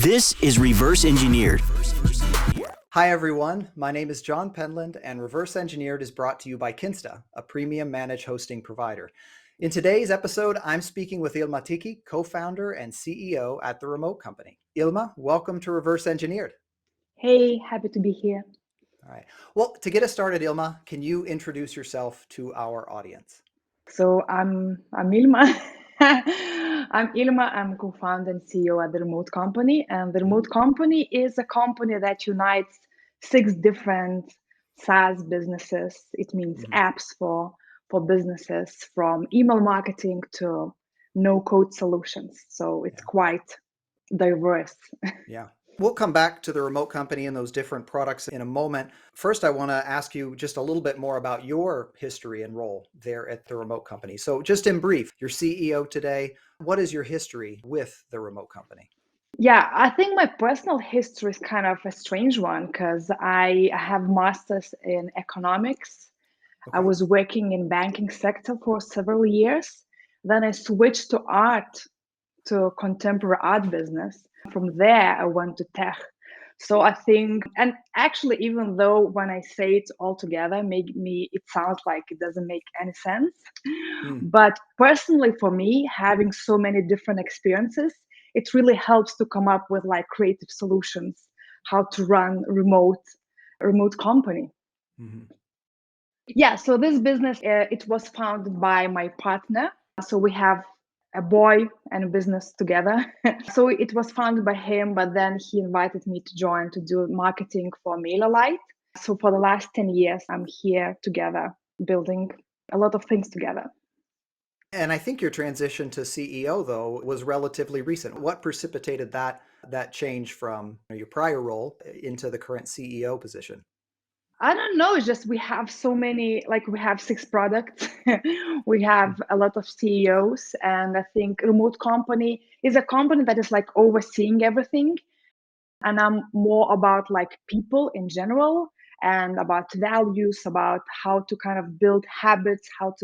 This is Reverse Engineered. Hi everyone, my name is Jon Penland and Reverse Engineered is brought to you by Kinsta, a premium managed hosting provider. In today's episode, I'm speaking with Ilma Tiki, co-founder and CEO at The Remote Company. Ilma, welcome to Reverse Engineered. Hey, happy to be here. All right. Well, to get us started, Ilma, can you introduce yourself to our audience? So I'm Ilma. I'm Ilma. I'm co-founder and CEO at The Remote Company. And The Remote Company is a company that unites 6 different SaaS businesses. It means apps for businesses, from email marketing to no-code solutions. So it's quite diverse. Yeah. We'll come back to The Remote Company and those different products in a moment. First, I want to ask you just a little bit more about your history and role there at The Remote Company. So just in brief, you're CEO today. What is your history with The Remote Company? Yeah, I think my personal history is kind of a strange one because I have masters in economics. I Okay. was working in banking sector for several years. Then I switched to art, to contemporary art business. From there, I went to tech. So I think, and actually, even though when I say it all together, it sounds like it doesn't make any sense. But personally, for me, having so many different experiences, it really helps to come up with like creative solutions, how to run remote company. Yeah, so this business, it was founded by my partner. So we have a boy and a business together. So it was founded by him, but then he invited me to join to do marketing for MailerLite. So for the last 10 years, I'm here together, building a lot of things together. And I think your transition to CEO, though, was relatively recent. What precipitated that change from your prior role into the current CEO position? I don't know. It's just we have so many, like we have 6 products. We have a lot of CEOs. And I think Remote Company is a company that is like overseeing everything. And I'm more about like people in general and about values, about how to kind of build habits, how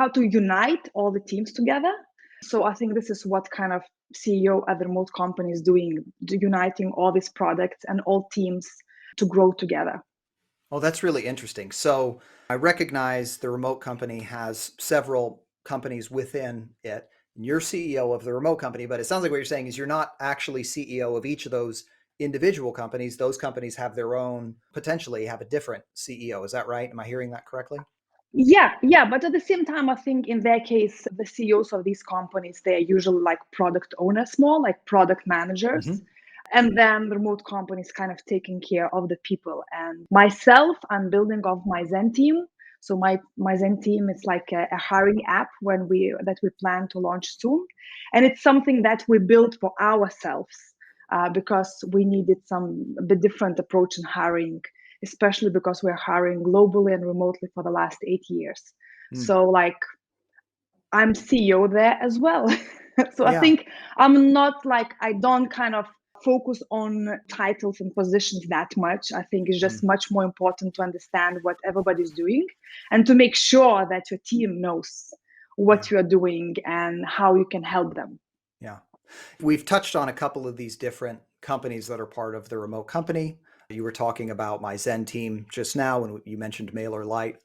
to unite all the teams together. So I think this is what kind of CEO at the Remote Company is doing, uniting all these products and all teams to grow together. Oh, that's really interesting. So I recognize the Remote Company has several companies within it. And you're CEO of the Remote Company, but it sounds like what you're saying is you're not actually CEO of each of those individual companies. Those companies have their own, potentially have a different CEO. Is that right? Am I hearing that correctly? Yeah. But at the same time, I think in their case, the CEOs of these companies, they're usually like product owners more, like product managers. And then the Remote Company is kind of taking care of the people. And myself, I'm building off my Zen Team. So my Zen Team is like a hiring app that we plan to launch soon. And it's something that we built for ourselves because we needed a bit different approach in hiring, especially because we're hiring globally and remotely for the last 8 years. So like I'm CEO there as well. So I Yeah. think I don't kind of focus on titles and positions that much. I think it's just much more important to understand what everybody's doing and to make sure that your team knows what you're doing and how you can help them. Yeah. We've touched on a couple of these different companies that are part of the Remote Company. You were talking about my Zen Team just now, and you mentioned MailerLite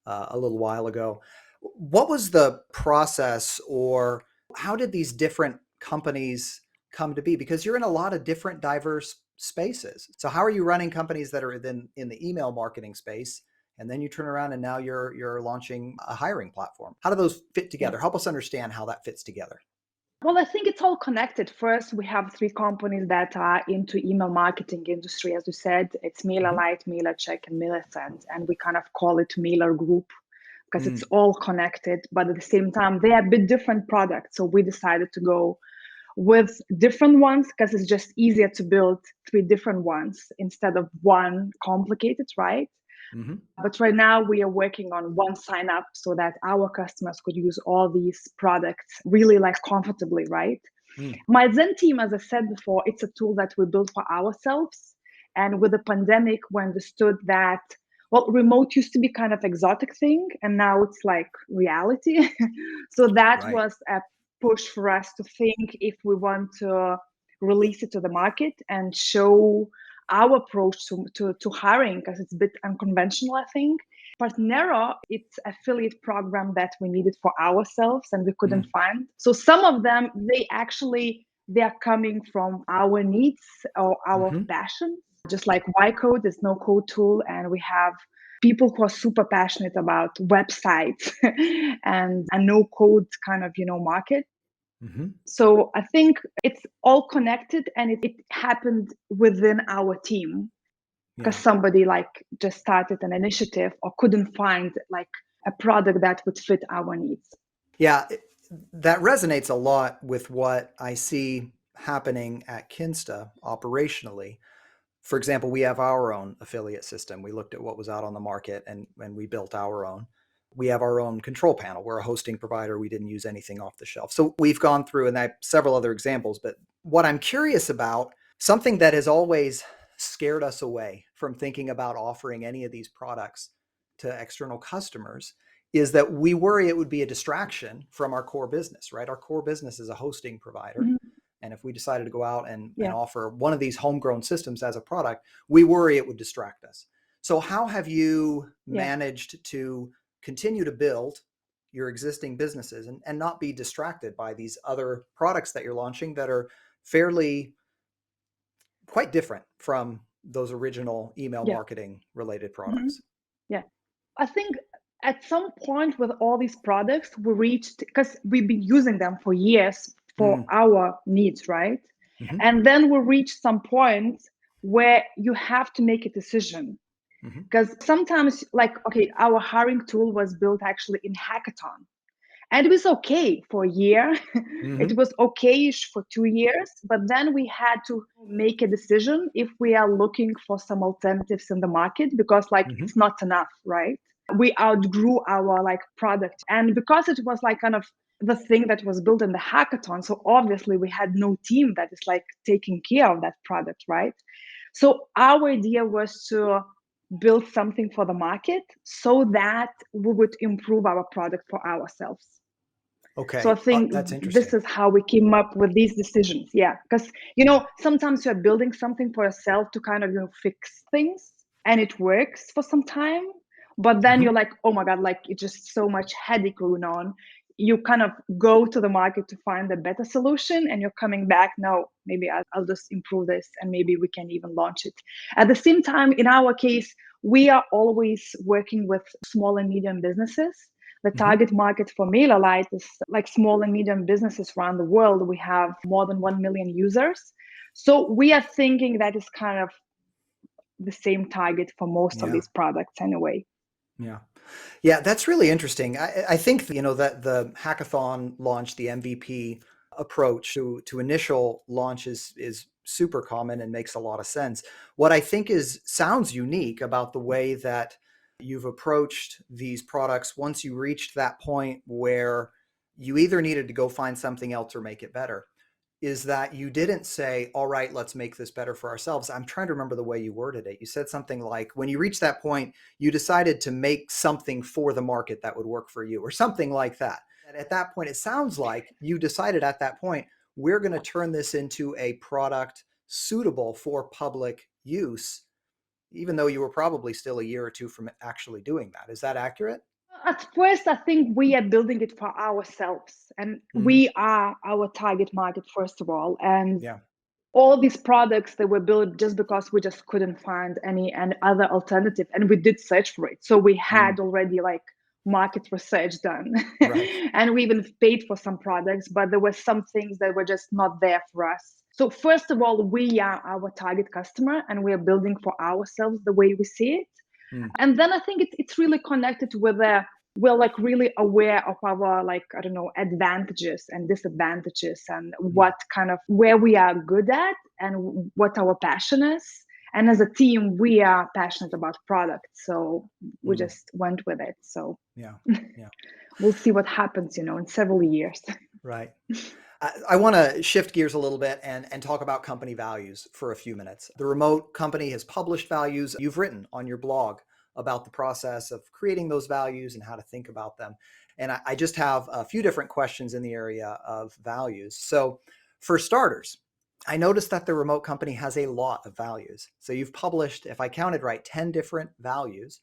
a little while ago. What was the process, or how did these different companies come to be? Because you're in a lot of different diverse spaces. So how are you running companies that are in the email marketing space, and then you turn around and now you're launching a hiring platform? How do those fit together? Help us understand how that fits together. Well, I think it's all connected. First, we have 3 companies that are into email marketing industry. As you said, it's MailerLite, MailerCheck, and MailerSend. And we kind of call it Mailer Group because it's all connected. But at the same time, they are a bit different products. So we decided to go with different ones because it's just easier to build 3 different ones instead of one complicated, right? But right now we are working on one sign up so that our customers could use all these products really like comfortably, right? My Zen Team, as I said before, it's a tool that we built for ourselves. And with the pandemic, we understood that, well, remote used to be kind of exotic thing, and now it's like reality. So that was a push for us to think if we want to release it to the market and show our approach to hiring, because it's a bit unconventional, I think. Partnero, it's affiliate program that we needed for ourselves and we couldn't find. So some of them, they are coming from our needs or our passion. Just like YCode is no code tool, and we have people who are super passionate about websites and a no code kind of, market. So I think it's all connected, and it happened within our team because somebody like just started an initiative or couldn't find like a product that would fit our needs. Yeah, that resonates a lot with what I see happening at Kinsta operationally. For example, we have our own affiliate system. We looked at what was out on the market and we built our own. We have our own control panel. We're a hosting provider. We didn't use anything off the shelf. So we've gone through, and I have several other examples, but what I'm curious about, something that has always scared us away from thinking about offering any of these products to external customers, is that we worry it would be a distraction from our core business, right? Our core business is a hosting provider. And if we decided to go out and offer one of these homegrown systems as a product, we worry it would distract us. So how have you managed to continue to build your existing businesses and not be distracted by these other products that you're launching that are fairly quite different from those original email marketing related products? Yeah, I think at some point with all these products, we reached, because we've been using them for years for our needs, right? And then we reach some point where you have to make a decision. Because sometimes, like, okay, our hiring tool was built actually in hackathon. And it was okay for a year. It was okay-ish for 2 years. But then we had to make a decision if we are looking for some alternatives in the market, because like it's not enough, right? We outgrew our like product. And because it was like kind of the thing that was built in the hackathon, so obviously we had no team that is like taking care of that product, right? So our idea was to build something for the market so that we would improve our product for ourselves. Okay. So I think That's interesting. this is how we came up with these decisions. Yeah, because sometimes you're building something for yourself to kind of fix things, and it works for some time, but then you're like, oh my god, like it's just so much headache going on. You kind of go to the market to find a better solution, and you're coming back. No, maybe I'll just improve this, and maybe we can even launch it. At the same time, in our case, we are always working with small and medium businesses. The target market for MailerLite is like small and medium businesses around the world. We have more than 1 million users. So we are thinking that is kind of the same target for most of these products anyway. Yeah, that's really interesting. I think, that the hackathon launch, the MVP approach to initial launch is super common and makes a lot of sense. What I think sounds unique about the way that you've approached these products once you reached that point where you either needed to go find something else or make it better, is that you didn't say, all right, let's make this better for ourselves. I'm trying to remember the way you worded it. You said something like, when you reached that point, you decided to make something for the market that would work for you, or something like that. And at that point, it sounds like you decided at that point, we're going to turn this into a product suitable for public use, even though you were probably still a year or two from actually doing that. Is that accurate? At first, I think we are building it for ourselves, and we are our target market, first of all. And all these products that were built just because we just couldn't find any other alternative, and we did search for it. So we had already like market research done, and we even paid for some products, but there were some things that were just not there for us. So first of all, we are our target customer, and we are building for ourselves the way we see it. And then I think it's really connected with we're like really aware of our advantages and disadvantages, and what kind of where we are good at and what our passion is. And as a team, we are passionate about product, so we just went with it. So we'll see what happens, in several years. Right. I want to shift gears a little bit and talk about company values for a few minutes. The remote company has published values. You've written on your blog about the process of creating those values and how to think about them. And I just have a few different questions in the area of values. So for starters, I noticed that the remote company has a lot of values. So you've published, if I counted right, 10 different values.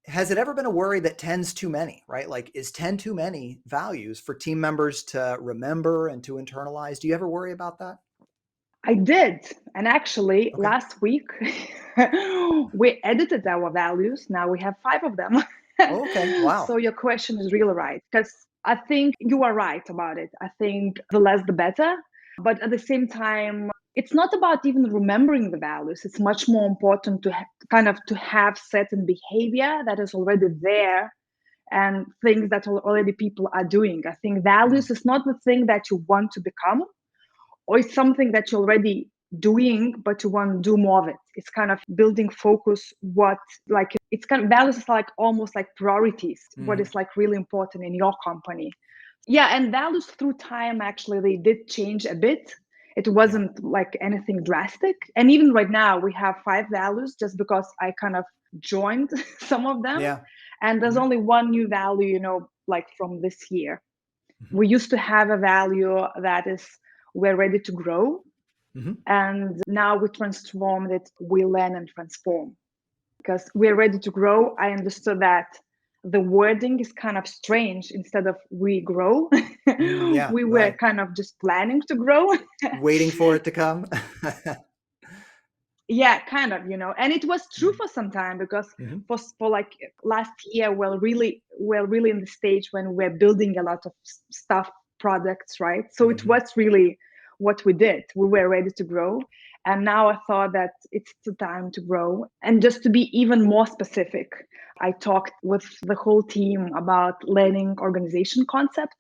Has it ever been a worry that 10's too many, right? Like, is 10 too many values for team members to remember and to internalize? Do you ever worry about that? I did. And actually, Okay. last week, we edited our values. Now we have 5 of them. Oh, okay. Wow. So your question is really right, because I think you are right about it. I think the less the better. But at the same time, it's not about even remembering the values. It's much more important to kind of to have certain behavior that is already there and things that already people are doing. I think Mm. values is not the thing that you want to become, or it's something that you're already doing but you want to do more of it. It's kind of building focus, what, like, it's kind of values is like almost like priorities, what Mhm. is like really important in your company. Yeah, and values through time, actually, they did change a bit. It Yeah. wasn't like anything drastic, and even right now we have 5 values just because I kind of joined some of them, Yeah. and there's Mhm. only one new value, like from this year. Mhm. We used to have a value that is, we're ready to grow, Mhm. and now we transformed it, we learn and transform. Because we're ready to grow, I understood that the wording is kind of strange. Instead of we grow, Yeah. we were Right. kind of just planning to grow. Waiting for it to come. Yeah, kind of, and it was true Mhm. for some time, because Mhm. for like last year, we're really in the stage when we're building a lot of stuff, products, right? So it Mhm. was really what we did. We were ready to grow, and now I thought that it's the time to grow. And just to be even more specific, I talked with the whole team about learning organization concept,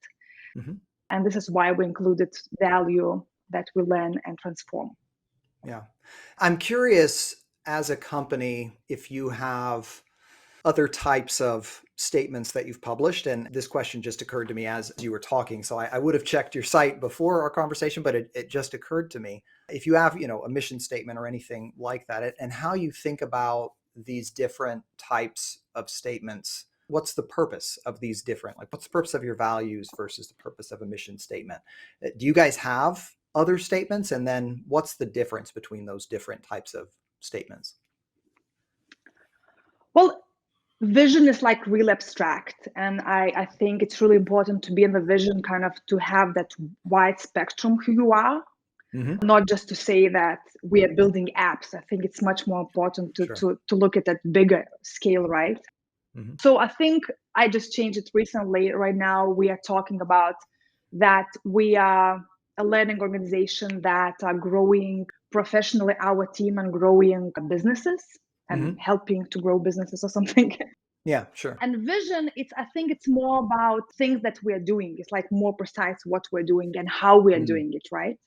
Mhm. and this is why we included value that we learn and transform. Yeah. I'm curious, as a company, if you have other types of statements that you've published. And this question just occurred to me as you were talking. So I would have checked your site before our conversation, but it just occurred to me. If you have, a mission statement or anything like that, and how you think about these different types of statements, what's the purpose of these different, like, what's the purpose of your values versus the purpose of a mission statement? Do you guys have other statements? And then what's the difference between those different types of statements? Well, vision is like real abstract, and I think it's really important to be in the vision, kind of to have that wide spectrum who you are, Hmm. not just to say that we are building apps. I think it's much more important to Sure. to look at that bigger scale, right? Hmm. So I think I just changed it recently. Right now we are talking about that we are a learning organization that are growing professionally our team and growing businesses and Hmm. helping to grow businesses or something. Yeah, sure. And vision, I think it's more about things that we are doing. It's like more precise what we're doing and how we are Mm. doing it, right?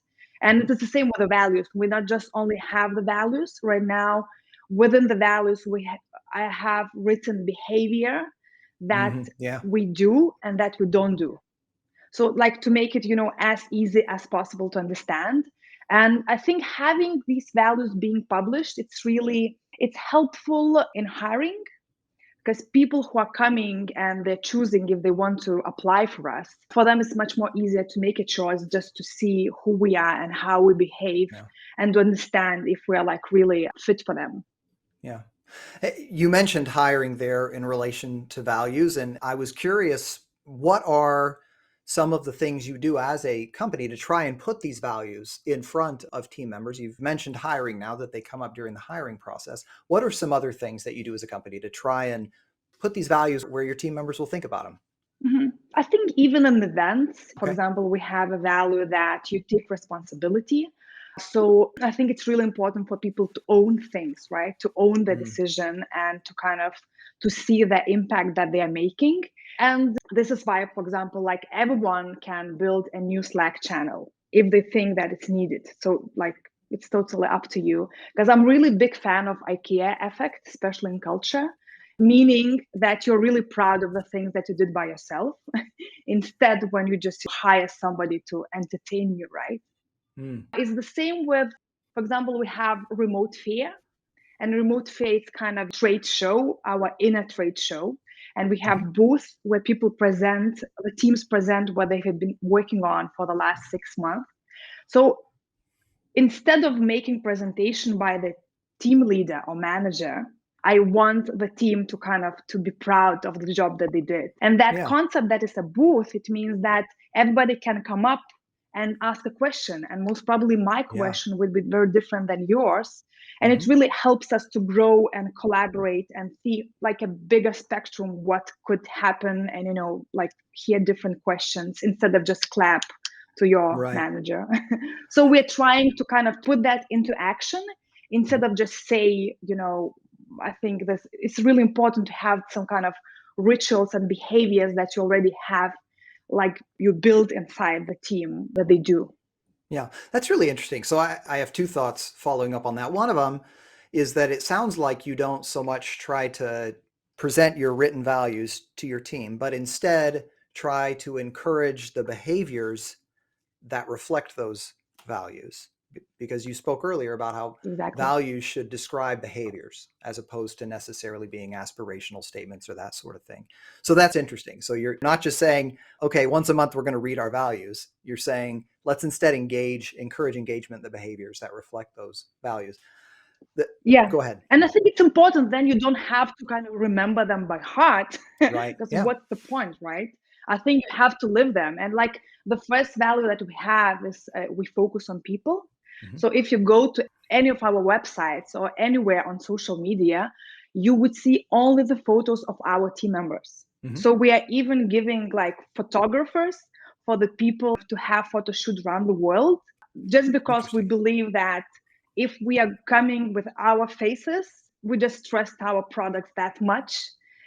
And Mhm. it's the same with the values. We not just only have the values right now. Within the values, I have written behavior that Mhm. Yeah. we do and that we don't do. So, like, to make it, as easy as possible to understand. And I think having these values being published, it's helpful in hiring, because people who are coming and they're choosing if they want to apply for us, for them it's much more easier to make a choice just to see who we are and how we behave, Yeah. and to understand if we're like really fit for them. Yeah. You mentioned hiring there in relation to values, and I was curious, what are some of the things you do as a company to try and put these values in front of team members? You've mentioned hiring now, that they come up during the hiring process. What are some other things that you do as a company to try and put these values where your team members will think about them? I think even in events, for Okay. example, we have a value that you take responsibility. So I think it's really important for people to own things, right? To own the Mm. decision and to kind of to see the impact that they are making. And this is why, for example, like everyone can build a new Slack channel if they think that it's needed. So like it's totally up to you. Because I'm really big fan of IKEA effect, especially in culture, meaning that you're really proud of the things that you did by yourself instead when you just hire somebody to entertain you, right? Mm. It's the same with, for example, we have remote fair, and remote fair is kind of trade show, our inner trade show. And we Mhm. have booths where people present, the teams present what they have been working on for the last 6 months. So instead of making presentation by the team leader or manager, I want the team to kind of to be proud of the job that they did. And that Yeah. concept that is a booth, it means that everybody can come up and ask a question. And most probably my Yeah. question will be very different than yours. And it Hmm. really helps us to grow and collaborate and see like a bigger spectrum what could happen and like hear different questions instead of just clap to your Right. manager. So we're trying to kind of put that into action instead Mhm. of just say, I think this it's really important to have some kind of rituals and behaviors that you already have, like you build inside the team that they do. Yeah, that's really interesting. So I have two thoughts following up on that. One of them is that it sounds like you don't so much try to present your written values to your team, but instead try to encourage the behaviors that reflect those values. Because you spoke earlier about how Exactly. values should describe behaviors as opposed to necessarily being aspirational statements or that sort of thing. So that's interesting. So you're not just saying, okay, once a month we're going to read our values. You're saying, let's instead encourage engagement in the behaviors that reflect those values. Yeah. Go ahead. And I Yeah. think it's important then you don't have to kind of remember them by heart Right. because Yeah. what's the point, right? I think you have to live them. And like the first value that we have is we focus on people. Hmm. So if you go to any of our websites or anywhere on social media, you would see only the photos of our team members. Hmm. So we are even giving like photographers for the people to have photo shoots around the world, just because we Interesting. believe that if we are coming with our faces, we just trust our products that much.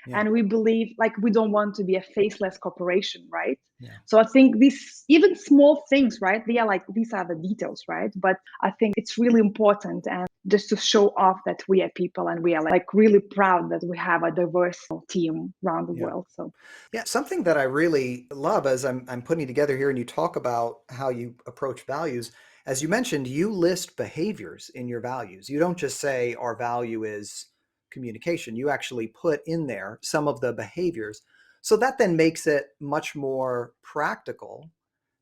Yeah. And we believe like we don't want to be a faceless corporation, right? Yeah. So I think these even small things, right? They are like these are the details, right? But I think it's really important and just to show off that we are people and we are like really proud that we have a diverse team around the Yeah. world. So Yeah, something that I really love as I'm putting together here, and you talk about how you approach values. As you mentioned, you list behaviors in your values. You don't just say our value is communication. You actually put in there some of the behaviors. So that then makes it much more practical,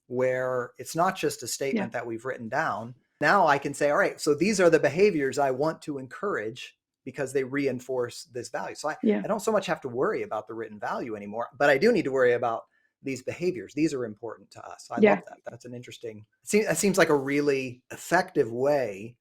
where it's not just a yeah, statement that we've written down. Now I can say, all right, so these are the behaviors I want to encourage because they reinforce this value. So yeah, I don't so much have to worry about the written value anymore, but I do need to worry about these behaviors. These are important to us. I yeah. love that. That's an interesting, that seems like a really effective way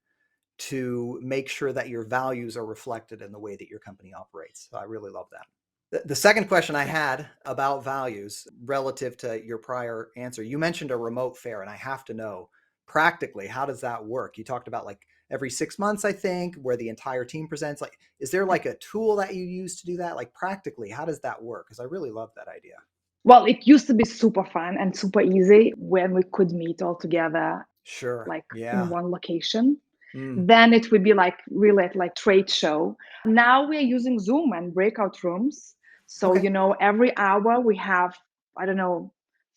to make sure that your values are reflected in the way that your company operates. So I really love that. The second question I had about values relative to your prior answer, you mentioned a remote fair, and I have to know practically, how does that work? You talked about like every 6 months, I think, where the entire team presents. Like, is there like a tool that you use to do that? Like practically, how does that work? Because I really love that idea. Well, it used to be super fun and super easy when we could meet all together Sure. like in Yeah. one location. Mm. Then it would be like really like trade show. Now we're using Zoom and breakout rooms. So, Okay. every hour we have, I don't know,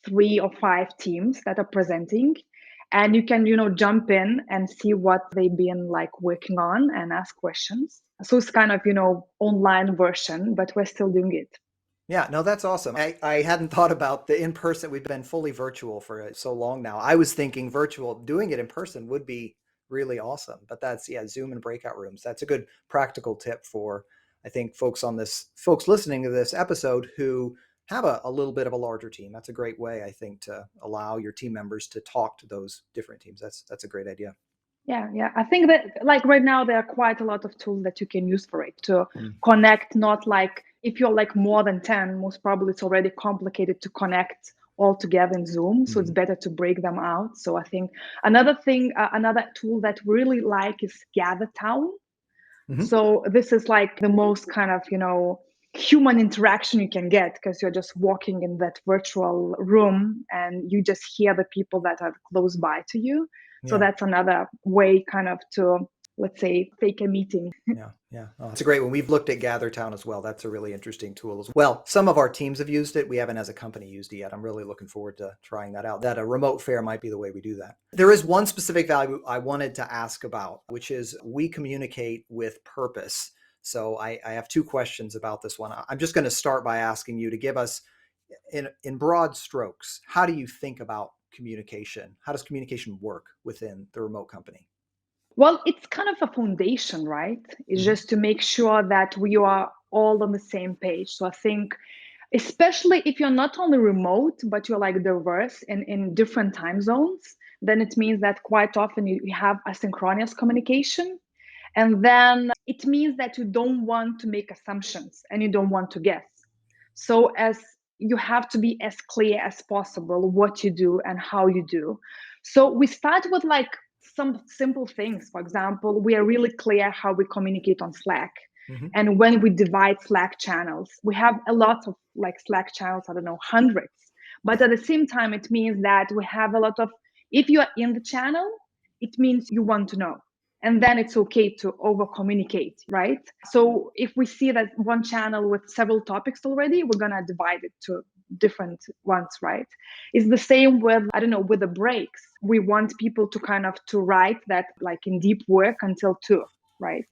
3 or 5 teams that are presenting. And you can, jump in and see what they've been like working on and ask questions. So it's kind of, online version, but we're still doing it. Yeah, no, that's awesome. I hadn't thought about the in-person. We've been fully virtual for so long now. I was thinking virtual, doing it in person would be really awesome. But that's, yeah, Zoom and breakout rooms. That's a good practical tip for, I think, folks listening to this episode who have a little bit of a larger team. That's a great way, I think, to allow your team members to talk to those different teams. That's a great idea. Yeah, yeah. I think that like right now there are quite a lot of tools that you can use for it to Mm. connect, not like if you're like more than 10, most probably it's already complicated to connect all together in Zoom. So it's Mhm. better to break them out. So I think another thing, another tool that we really like is Gather Town. Mhm. So this is like the most kind of, human interaction you can get because you're just walking in that virtual room and you just hear the people that are close by to you. So Yeah. that's another way kind of to, let's say, fake a meeting. Yeah, yeah. Oh, it's a great one. We've looked at GatherTown as well. That's a really interesting tool as well. Some of our teams have used it. We haven't as a company used it yet. I'm really looking forward to trying that out. That a remote fair might be the way we do that. There is one specific value I wanted to ask about, which is we communicate with purpose. So I have two questions about this one. I'm just going to start by asking you to give us in broad strokes, how do you think about communication? How does communication work within the remote company? Well, it's kind of a foundation, right? It's Mhm. just to make sure that we are all on the same page. So I think, especially if you're not only remote, but you're like diverse in different time zones, then it means that quite often you have asynchronous communication. And then it means that you don't want to make assumptions and you don't want to guess. So as you have to be as clear as possible what you do and how you do. So we start with like some simple things. For example, we are really clear how we communicate on Slack. Mhm. And when we divide Slack channels, we have a lot of like Slack channels, I don't know, hundreds. But at the same time, it means that we have a lot of, if you are in the channel, it means you want to know. And then it's okay to over communicate, right? So if we see that one channel with several topics already, we're going to divide it to different ones, right? It's the same with, I don't know, with the breaks. We want people to kind of to write that like in deep work until 2, right?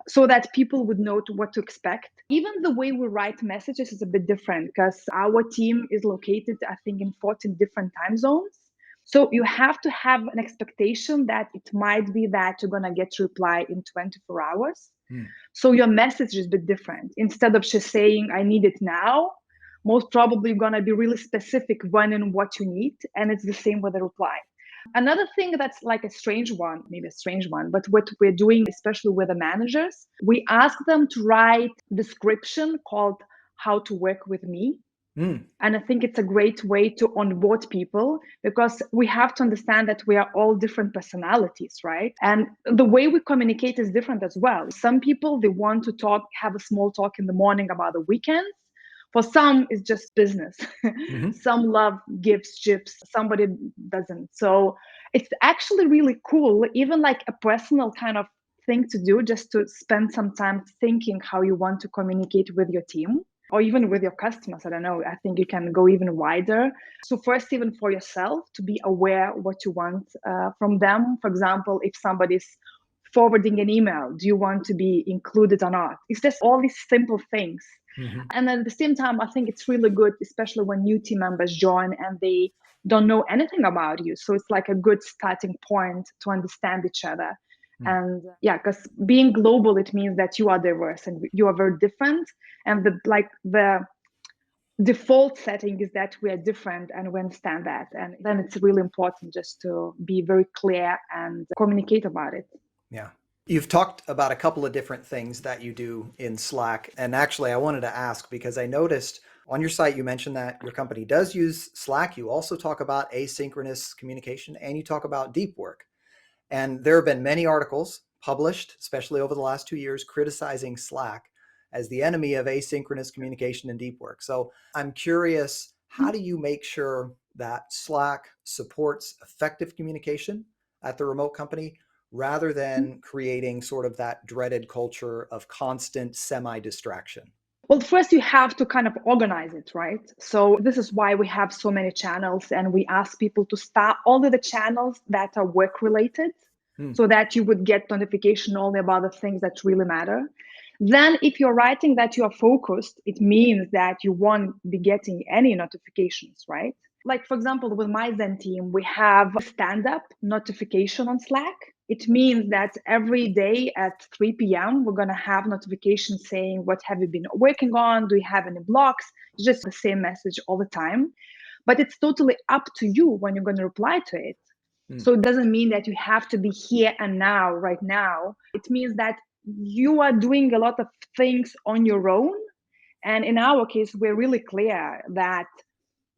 So that people would know what to expect. Even the way we write messages is a bit different because our team is located, I think, in 14 different time zones. So you have to have an expectation that it might be that you're going to get a reply in 24 hours. Mm. So your message is a bit different. Instead of just saying, I need it now, most probably you're going to be really specific when and what you need. And it's the same with the reply. Another thing that's like a strange one, maybe a strange one, but what we're doing, especially with the managers, we ask them to write description called how to work with me. Mm. And I think it's a great way to onboard people because we have to understand that we are all different personalities, right? And the way we communicate is different as well. Some people, they want to talk, have a small talk in the morning about the weekends. For some, it's just business. Mhm. Some love gifts, gifs, somebody doesn't. So it's actually really cool, even like a personal kind of thing to do, just to spend some time thinking how you want to communicate with your team or even with your customers. I don't know. I think you can go even wider. So first, even for yourself, to be aware what you want from them. For example, if somebody's forwarding an email, do you want to be included or not? It's just all these simple things. Mhm. And at the same time, I think it's really good, especially when new team members join and they don't know anything about you. So it's like a good starting point to understand each other. Mm. And yeah, because being global, it means that you are diverse and you are very different. And the default setting is that we are different and we understand that. And then it's really important just to be very clear and communicate about it. Yeah. You've talked about a couple of different things that you do in Slack. And actually, I wanted to ask because I noticed on your site, you mentioned that your company does use Slack. You also talk about asynchronous communication and you talk about deep work. And there have been many articles published, especially over the last 2 years, criticizing Slack as the enemy of asynchronous communication and deep work. So I'm curious, how do you make sure that Slack supports effective communication at the remote company rather than creating sort of that dreaded culture of constant semi-distraction? Well, first you have to kind of organize it, right? So this is why we have so many channels and we ask people to start only the channels that are work related Hmm. so that you would get notification only about the things that really matter. Then if you're writing that you are focused, it means that you won't be getting any notifications, right? Like for example, with my Zen team, we have a stand-up notification on Slack. It means that every day at 3 p.m., we're going to have notifications saying, what have you been working on? Do you have any blocks? It's just the same message all the time. But it's totally up to you when you're going to reply to it. Hmm. So it doesn't mean that you have to be here and now, right now. It means that you are doing a lot of things on your own. And in our case, we're really clear that,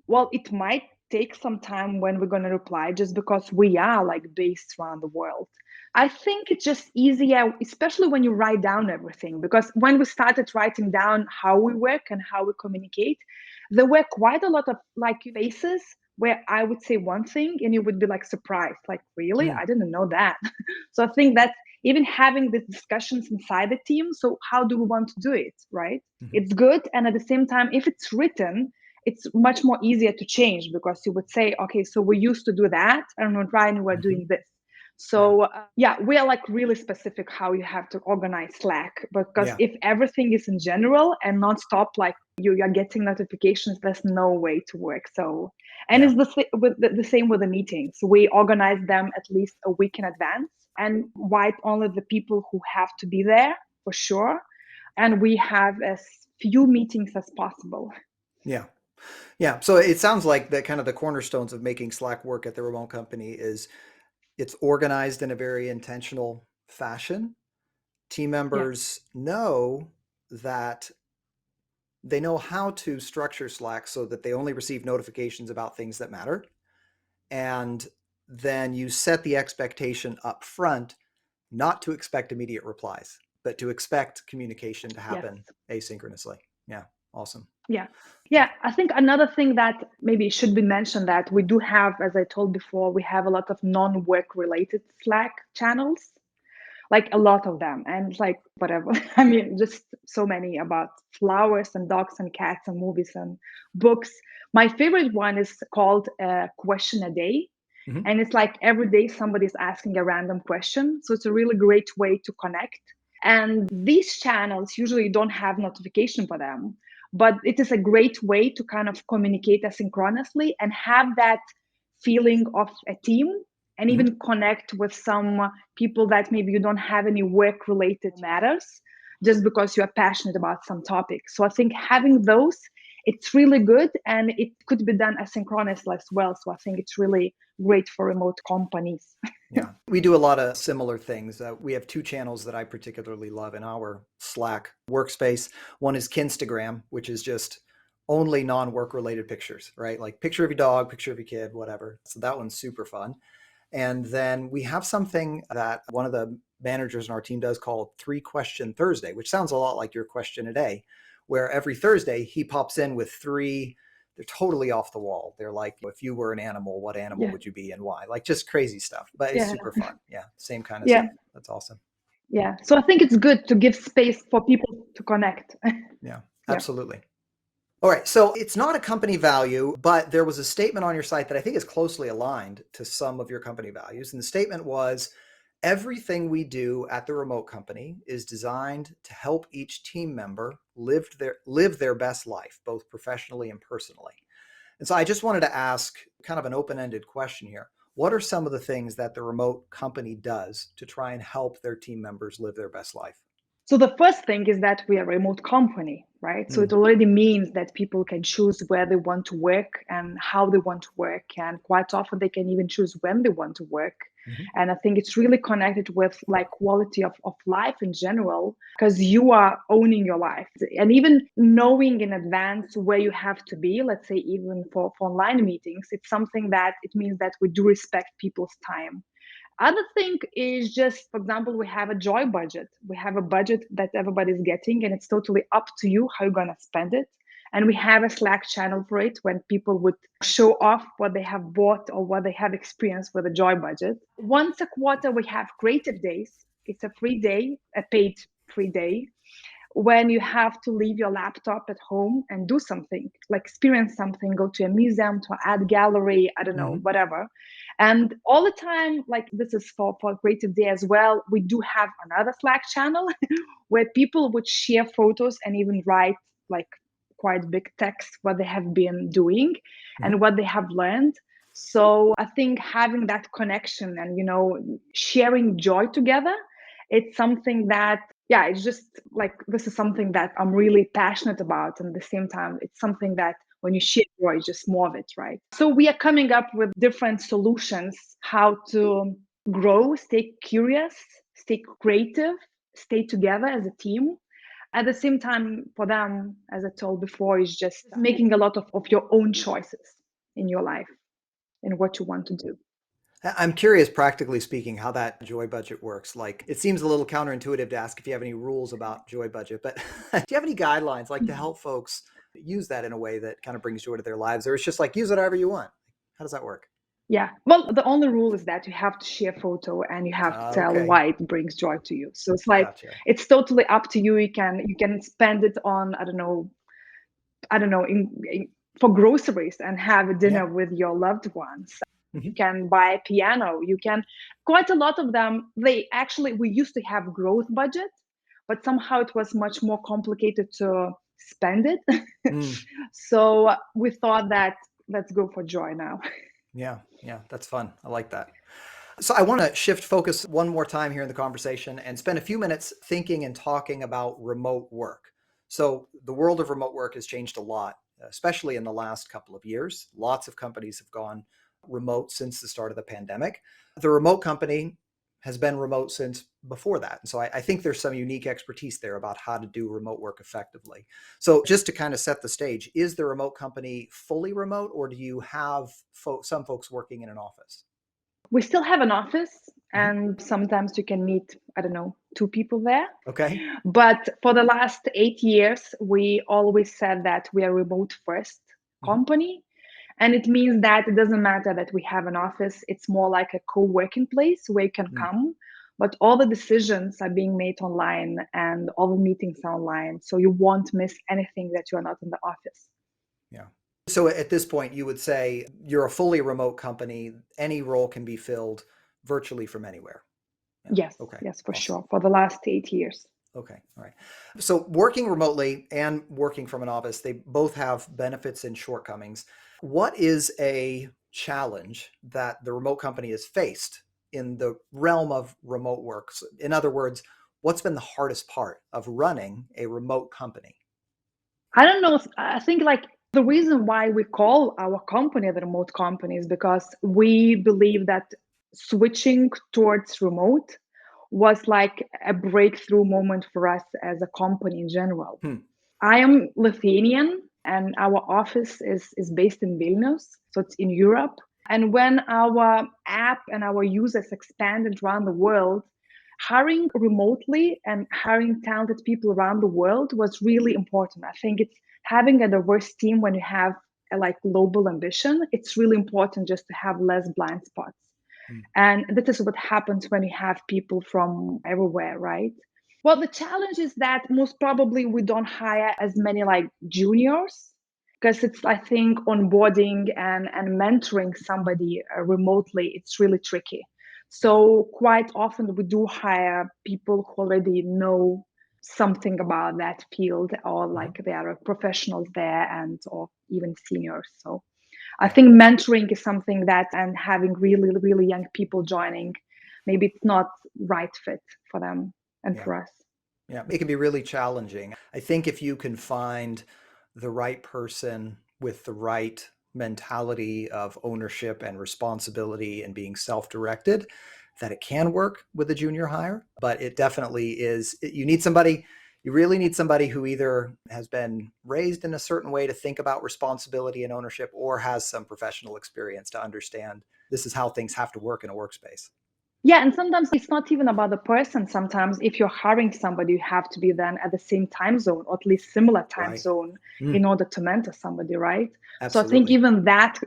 well, it might take some time when we're going to reply just because we are like based around the world. I think it's just easier, especially when you write down everything, because when we started writing down how we work and how we communicate, there were quite a lot of like faces where I would say one thing and you would be like surprised, like, really? Hmm. I didn't know that. So I think that even having these discussions inside the team, so how do we want to do it, right? Mhm. It's good. And at the same time, if it's written, it's much more easier to change because you would say, okay, so we used to do that, and right now we're Mhm. doing this. So yeah, we are like really specific how you have to organize Slack, because Yeah. if everything is in general and nonstop, like you are getting notifications, there's no way to work. So, and Yeah. it's the same with the meetings. We organize them at least a week in advance and invite only the people who have to be there for sure. And we have as few meetings as possible. Yeah. Yeah. So it sounds like that kind of the cornerstones of making Slack work at the remote company is it's organized in a very intentional fashion. Team Yeah. members know that they know how to structure Slack so that they only receive notifications about things that matter. And then you set the expectation up front not to expect immediate replies, but to expect communication to Yes. happen asynchronously. Yeah. Awesome. Yeah. Yeah. I think another thing that maybe should be mentioned, that we do have, as I told before, we have a lot of non-work related Slack channels, like a lot of them. And like whatever, I mean, just so many about flowers and dogs and cats and movies and books. My favorite one is called Question a Day. Mm-hmm. And it's like every day somebody's asking a random question. So it's a really great way to connect. And these channels usually don't have notification for them, but it is a great way to kind of communicate asynchronously and have that feeling of a team, and Mm-hmm. even connect with some people that maybe you don't have any work related matters, just because you are passionate about some topic. So I think having those, it's really good, and it could be done asynchronously as well. So I think it's really great for remote companies. Yeah, we do a lot of similar things. We have two channels that I particularly love in our Slack workspace. One is Kinstagram, which is just only non-work related pictures, right? Like picture of your dog, picture of your kid, whatever. So that one's super fun. And then we have something that one of the managers in our team does called 3-Question Thursday, which sounds a lot like your question a day, where every Thursday he pops in with three. They're totally off the wall. They're like, if you were an animal, what animal Yeah. would you be and why? Like just crazy stuff, but it's Yeah. super fun. Yeah. Same kind of Yeah. stuff. That's awesome. Yeah. So I think it's good to give space for people to connect. Yeah, Yeah. absolutely. All right. So it's not a company value, but there was a statement on your site that I think is closely aligned to some of your company values. And the statement was, everything we do at the remote company is designed to help each team member live their best life, both professionally and personally. And so I just wanted to ask kind of an open-ended question here. What are some of the things that the remote company does to try and help their team members live their best life? So the first thing is that we are a remote company, right? So it already means that people can choose where they want to work and how they want to work. And quite often they can even choose when they want to work. Mm-hmm. And I think it's really connected with like quality of life in general, because you are owning your life. And even knowing in advance where you have to be, let's say even for online meetings, it's something that it means that we do respect people's time. Other thing is just, for example, we have a joy budget. We have a budget that everybody's getting, and it's totally up to you how you're going to spend it. And we have a Slack channel for it when people would show off what they have bought or what they have experienced with a joy budget. Once a quarter, we have creative days. It's a free day, a paid free day, when you have to leave your laptop at home and do something, like experience something, go to a museum, to an art gallery, I don't know, Mm-hmm. whatever. And all the time, like this is for creative day as well, we do have another Slack channel where people would share photos and even write like quite big text what they have been doing Mm-hmm. and what they have learned. So I think having that connection and sharing joy together, it's something that, yeah, it's just like this is something that I'm really passionate about, and at the same time it's something that when you share joy, it's just more of it, right? So we are coming up with different solutions how to grow, stay curious, stay creative, stay together as a team. At the same time, for them, as I told before, is just making a lot of your own choices in your life and what you want to do. I'm curious, practically speaking, how that joy budget works. Like, it seems a little counterintuitive to ask if you have any rules about joy budget, but do you have any guidelines like to help folks use that in a way that kind of brings joy to their lives, or it's just like use it however you want? How does that work? Yeah. Well, the only rule is that you have to share photo and you have to tell Okay, why it brings joy to you. So it's like gotcha. it's totally up to you. You can spend it on I don't know for groceries and have a Yeah. dinner with your loved ones. You Mhm. can buy a piano. You can, quite a lot of them, we used to have growth budget, but somehow it was much more complicated to spend it. Mm. So we thought that let's go for joy now. Yeah, yeah, that's fun. I like that. So I want to shift focus one more time here in the conversation and spend a few minutes thinking and talking about remote work. So the world of remote work has changed a lot, especially in the last couple of years. Lots of companies have gone remote since the start of the pandemic. The remote company has been remote since before that. And so I think there's some unique expertise there about how to do remote work effectively. So just to kind of set the stage, is the remote company fully remote, or do you have some folks working in an office? We still have an office, Mhm. and sometimes you can meet, I don't know, two people there. Okay. But for the last 8 years, we always said that we are remote first Mhm. company. And it means that it doesn't matter that we have an office, it's more like a co working place where you can Mm. come. But all the decisions are being made online and all the meetings are online. So you won't miss anything that you're not in the office. Yeah. So at this point, you would say you're a fully remote company. Any role can be filled virtually from anywhere. Yeah. Yes, Okay. yes, for Awesome. sure. For the last 8 years. Okay. All right. So working remotely and working from an office, they both have benefits and shortcomings. What is a challenge that the remote company has faced in the realm of remote work? So in other words, what's been the hardest part of running a remote company? I don't know. I think like the reason why we call our company the remote company is because we believe that switching towards remote was like a breakthrough moment for us as a company in general. Hmm. I am Lithuanian and our office is based in Vilnius, so it's in Europe. And when our app and our users expanded around the world, hiring remotely and hiring talented people around the world was really important. I think it's having a diverse team when you have a like global ambition, it's really important just to have less blind spots. Hmm. And that is what happens when you have people from everywhere, right? Well, the challenge is that most probably we don't hire as many like juniors because it's, I think, onboarding and mentoring somebody remotely, it's really tricky. Yeah. So quite often we do hire people who already know something about that field or Mhm. like they are professionals there and or even seniors. So I Yeah. think mentoring is something that and having really, really young people joining, maybe it's not right fit for them and Yeah. for us. Yeah, it can be really challenging. I think if you can find the right person with the right mentality of ownership and responsibility and being self-directed, that it can work with a junior hire. But it definitely is, you need somebody, you really need somebody who either has been raised in a certain way to think about responsibility and ownership or has some professional experience to understand this is how things have to work in a workspace. Yeah, and sometimes it's not even about the person. Sometimes if you're hiring somebody, you have to be then at the same time zone or at least similar time Right. zone in Mm, order to mentor somebody, right? So I think absolutely. even that,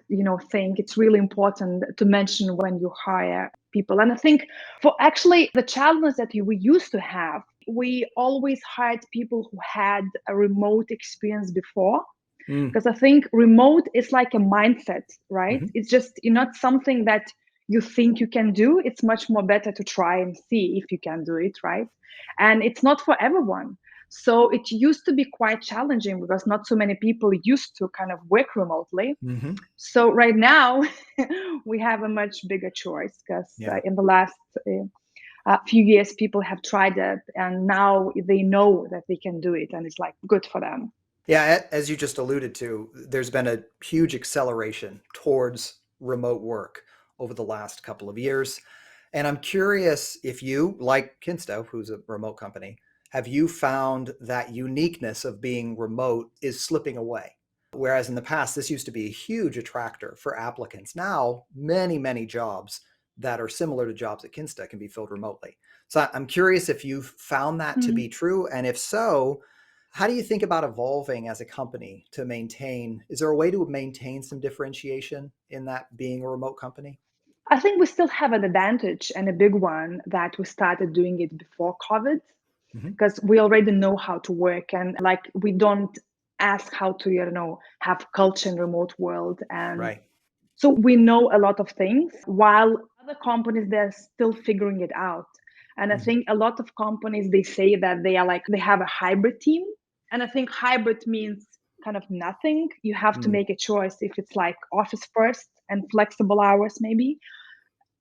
thing, it's really important to mention when you hire people. And I think for actually the challenge that we used to have, we always hired people who had a remote experience before. Mm, Because I think remote is like a mindset, right? mhm. It's just not something that you think you can do. It's much more better to try and see if you can do it, right? And it's not for everyone. So it used to be quite challenging because not so many people used to kind of work remotely. Mhm. So right now we have a much bigger choice because Yeah. in the last few years people have tried it and now they know that they can do it and it's like good for them. Yeah, as you just alluded to, there's been a huge acceleration towards remote work over the last couple of years. And I'm curious if you, like Kinsto, who's a remote company, have you found that uniqueness of being remote is slipping away? Whereas in the past, this used to be a huge attractor for applicants. Now, many, many jobs that are similar to jobs at Kinsta can be filled remotely. So I'm curious if you've found that to be true. And if so, how do you think about evolving as a company to maintain? Is there a way to maintain some differentiation in that being a remote company? I think we still have an advantage and a big one that we started doing it before COVID Hmm. because we already know how to work and like we don't ask how to, have culture in remote world. And Right. So we know a lot of things, while other companies, they're still figuring it out. And I Mhm. think a lot of companies, they say that they are like, they have a hybrid team. And I think hybrid means kind of nothing. You have to Mm. make a choice if it's like office first and flexible hours, maybe,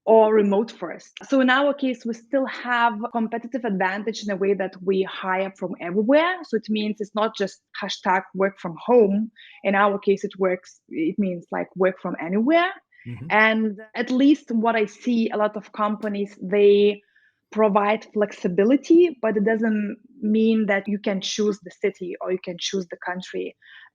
or remote first. So in our case, we still have a competitive advantage in a way that we hire from everywhere. So it means it's not just hashtag work from home. In our case, it means like work from anywhere. Mhm. And at least what I see, a lot of companies, they provide flexibility, but it doesn't mean that you can choose the city or you can choose the country.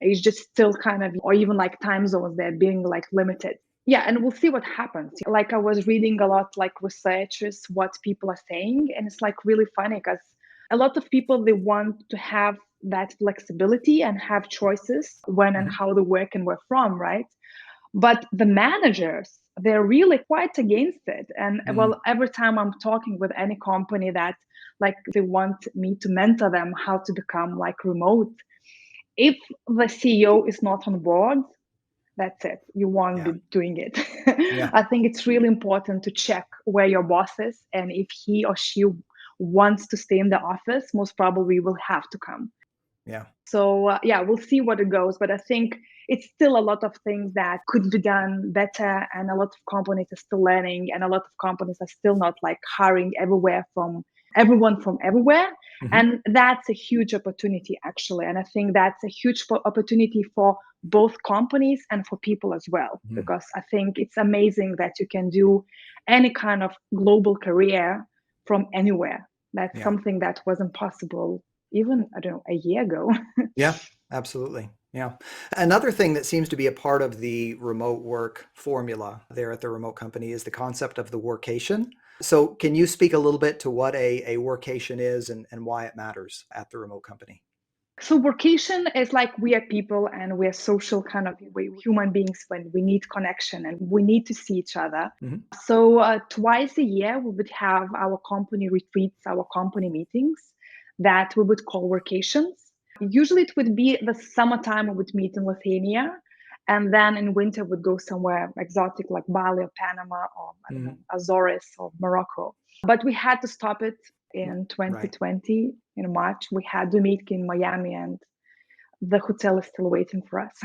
It's just still kind of, or even like time zones, they're being like limited. Yeah, and we'll see what happens. Like I was reading a lot, like researchers, what people are saying, and it's like really funny because a lot of people, they want to have that flexibility and have choices when and Mhm. how they work and where from, right? But the managers, they're really quite against it. And Mm. well, every time I'm talking with any company that like they want me to mentor them how to become like remote, if the CEO is not on board, that's it. You won't Yeah. be doing it. Yeah. I think it's really important to check where your boss is. And if he or she wants to stay in the office, most probably will have to come. Yeah. So, yeah, we'll see what it goes. But I think it's still a lot of things that could be done better. And a lot of companies are still learning. And a lot of companies are still not like hiring everyone from everywhere. Mhm. And that's a huge opportunity, actually. And I think that's a huge opportunity for both companies and for people as well, Mm. because I think it's amazing that you can do any kind of global career from anywhere. That's Yeah. something that wasn't possible even, I don't know, a year ago. Yeah, absolutely. Yeah. Another thing that seems to be a part of the remote work formula there at the remote company is the concept of the workation. So, can you speak a little bit to what a workation is and why it matters at the remote company? So workation is like we are people and we're social kind of we human beings when we need connection and we need to see each other. Mhm. So twice a year we would have our company retreats, our company meetings that we would call workations. Usually it would be the summertime we would meet in Lithuania, and then in winter we'd go somewhere exotic like Bali or Panama or I don't know Mhm. Azores or Morocco. But we had to stop it in Right. 2020 in March. We had the meeting in Miami, and the hotel is still waiting for us.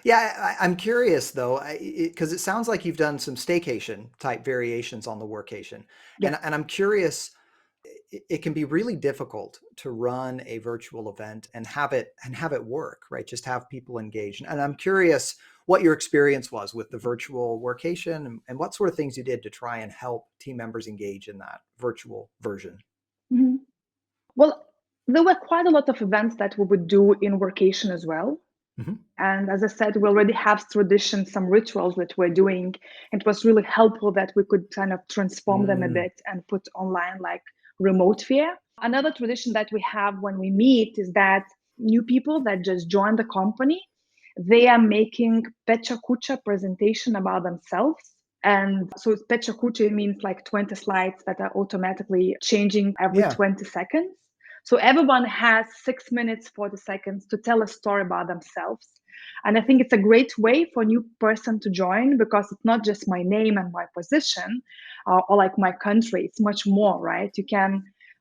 Yeah, I'm curious though, because it sounds like you've done some staycation type variations on the workation, Yeah. and I'm curious. It can be really difficult to run a virtual event and have it work, right? Just have people engaged. And I'm curious what your experience was with the virtual workation and what sort of things you did to try and help team members engage in that virtual version. Mhm. Well, there were quite a lot of events that we would do in workation as well. Hmm. And as I said, we already have traditions, some rituals that we're doing. It was really helpful that we could kind of transform them a Mm, bit and put online like remote fair. Another tradition that we have when we meet is that new people that just joined the company, they are making Pecha Kucha presentation about themselves. And so Pecha Kucha means like 20 slides that are automatically changing every yeah. 20 seconds. So everyone has 6 minutes, 40 seconds to tell a story about themselves. And I think it's a great way for a new person to join because it's not just my name and my position or like my country. It's much more, right?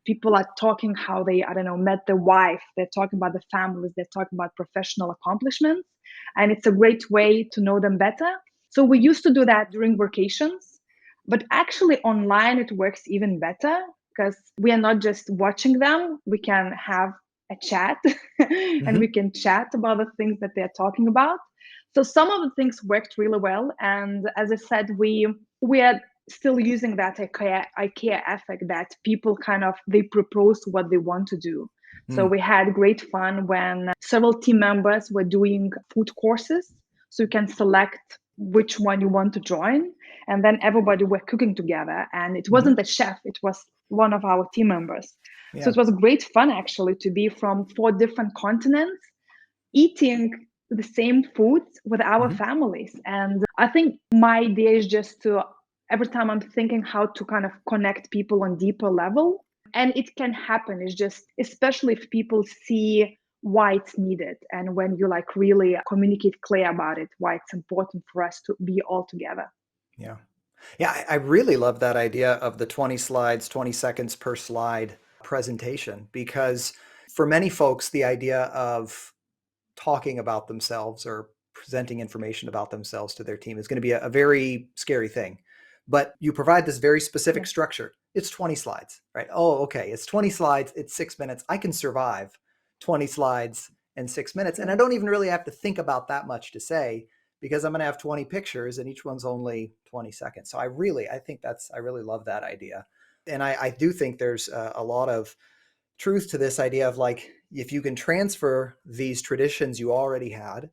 People are talking how they, I don't know, met their wife. They're talking about the families. They're talking about professional accomplishments. And it's a great way to know them better. So we used to do that during vacations, but actually online it works even better because we are not just watching them. We can have a chat and we Hmm. can chat about the things that they're talking about. So some of the things worked really well. And as I said, we are still using that IKEA effect that people kind of they propose what they want to do. So Mm, we had great fun when several team members were doing food courses. So you can select which one you want to join. And then everybody were cooking together. And it hmm. wasn't a chef, it was one of our team members. So Yeah. it was great fun actually to be from 4 different continents eating the same foods with our Hmm. families. And I think my idea is just to every time I'm thinking how to kind of connect people on deeper level. And it can happen. It's just, especially if people see why it's needed, and when you like really communicate clear about it, why it's important for us to be all together. Yeah. Yeah, I really love that idea of the 20 slides, 20 seconds per slide presentation, because for many folks, the idea of talking about themselves or presenting information about themselves to their team is going to be a very scary thing. But you provide this very specific Yeah. structure. It's 20 slides, right? Oh, okay. It's 20 slides. It's 6 minutes. I can survive 20 slides in 6 minutes. And I don't even really have to think about that much to say, because I'm going to have 20 pictures and each one's only 20 seconds. So I really love that idea. And I do think there's a lot of truth to this idea of like, if you can transfer these traditions you already had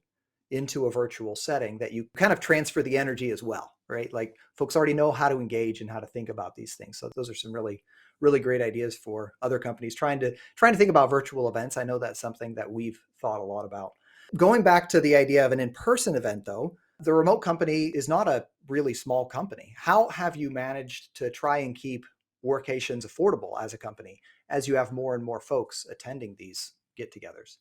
into a virtual setting, that you kind of transfer the energy as well, right? Like folks already know how to engage and how to think about these things. So those are some really, really great ideas for other companies trying to think about virtual events. I know that's something that we've thought a lot about. Going back to the idea of an in-person event though, the remote company is not a really small company. How have you managed to try and keep Workations affordable as a company, as you have more and more folks attending these get-togethers?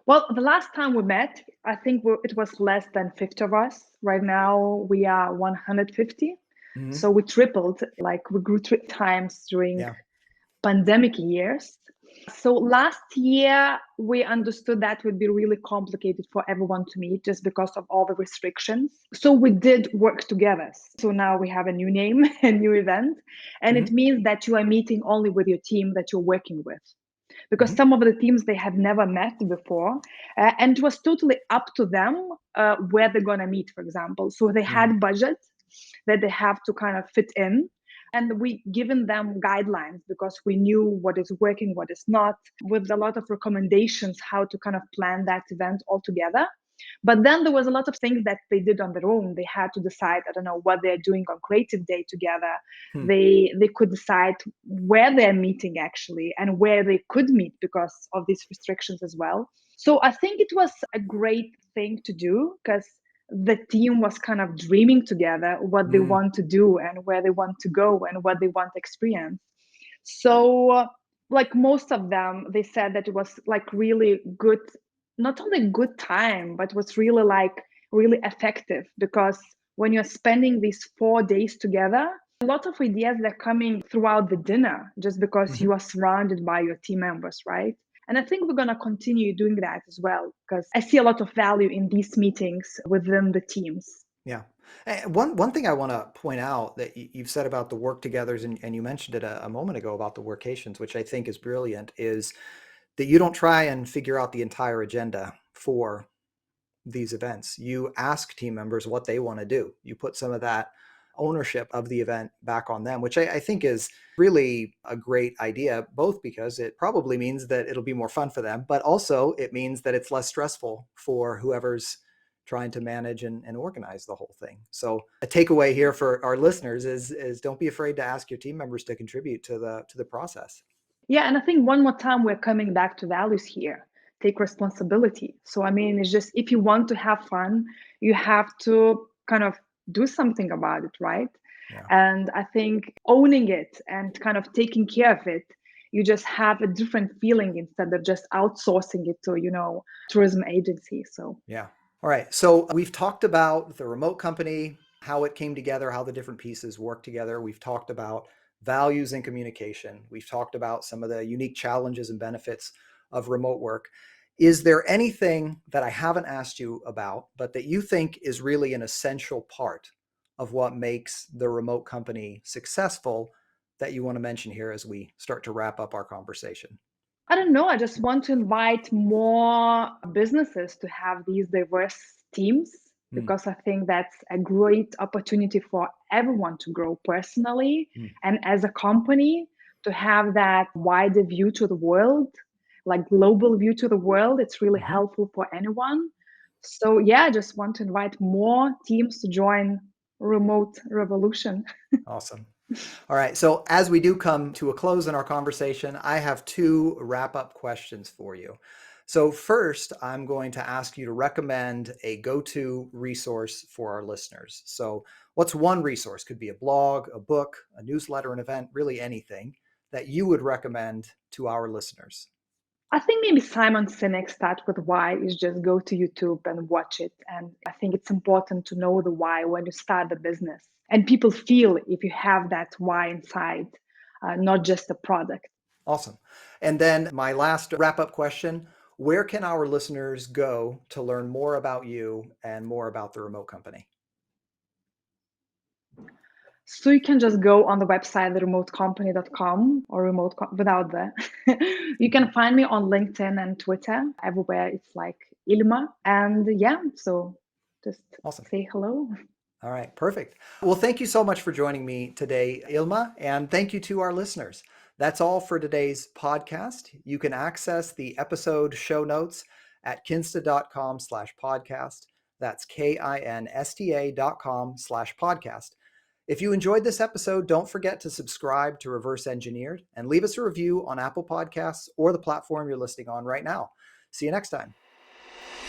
Well, the last time we met, I think it was less than 50 of us. Right now, we are 150. Mm-hmm. So we tripled, like we grew 3 times during Yeah. pandemic years. So last year, we understood that would be really complicated for everyone to meet just because of all the restrictions. So we did work together. So now we have a new name, a new event. And it Mm-hmm. means that you are meeting only with your team that you're working with, because Mm-hmm. some of the teams they have never met before, and it was totally up to them where they're going to meet, for example. So they had budget that they have to kind of fit in, and we given them guidelines because we knew what is working, what is not, with a lot of recommendations how to kind of plan that event all together. But then there was a lot of things that they did on their own. They had to decide, I don't know, what they're doing on creative day together. Mm-hmm. They could decide where they're meeting actually and where they could meet because of these restrictions as well. So I think it was a great thing to do because the team was kind of dreaming together what they want to do and where they want to go and what they want to experience. So like most of them, they said that it was like really good, not only good time, but was really like really effective, because when you're spending these 4 days together, a lot of ideas that are coming throughout the dinner just because Mm-hmm. you are surrounded by your team members, right? And I think we're going to continue doing that as well, because I see a lot of value in these meetings within the teams. Yeah. One thing I want to point out that you've said about the work-togethers, and you mentioned it a moment ago about the workations, which I think is brilliant, is that you don't try and figure out the entire agenda for these events. You ask team members what they want to do. You put some of that ownership of the event back on them, which I think is really a great idea, both because it probably means that it'll be more fun for them, but also it means that it's less stressful for whoever's trying to manage and organize the whole thing. So a takeaway here for our listeners is don't be afraid to ask your team members to contribute to the process. Yeah, and I think one more time we're coming back to values here. Take responsibility. So I mean, it's just if you want to have fun, you have to kind of do something about it, right? Yeah. And I think owning it and kind of taking care of it, you just have a different feeling instead of just outsourcing it to, tourism agency. So Yeah. All right. So we've talked about the remote company, how it came together, how the different pieces work together. We've talked about values and communication. We've talked about some of the unique challenges and benefits of remote work. Is there anything that I haven't asked you about, but that you think is really an essential part of what makes the remote company successful that you want to mention here as we start to wrap up our conversation? I don't know. I just want to invite more businesses to have these diverse teams, Mm, because I think that's a great opportunity for everyone to grow personally mm, and as a company, to have that wider view to the world, like global view to the world. It's really mhm. helpful for anyone. So yeah, I just want to invite more teams to join Remote Revolution. Awesome. All right. So as we do come to a close in our conversation, I have two wrap-up questions for you. So first, I'm going to ask you to recommend a go-to resource for our listeners. So what's one resource? Could be a blog, a book, a newsletter, an event, really anything that you would recommend to our listeners. I think maybe Simon Sinek start with why is just go to YouTube and watch it. And I think it's important to know the why when you start the business. And people feel if you have that why inside, not just a product. Awesome. And then my last wrap-up question, where can our listeners go to learn more about you and more about the remote company? So you can just go on the website, theremotecompany.com or without the. You can find me on LinkedIn and Twitter. Everywhere it's like Ilma. And yeah, so just Awesome. say hello. All right, perfect. Well, thank you so much for joining me today, Ilma, and thank you to our listeners. That's all for today's podcast. You can access the episode show notes at kinsta.com/podcast. That's kinsta.com/podcast. If you enjoyed this episode, don't forget to subscribe to Reverse Engineered and leave us a review on Apple Podcasts or the platform you're listening on right now. See you next time.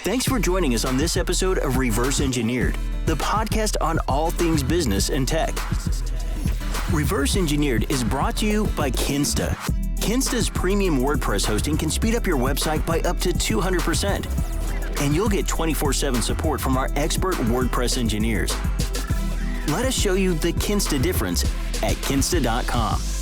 Thanks for joining us on this episode of Reverse Engineered, the podcast on all things business and tech. Reverse Engineered is brought to you by Kinsta. Kinsta's premium WordPress hosting can speed up your website by up to 200%. And you'll get 24/7 support from our expert WordPress engineers. Let us show you the Kinsta difference at kinsta.com.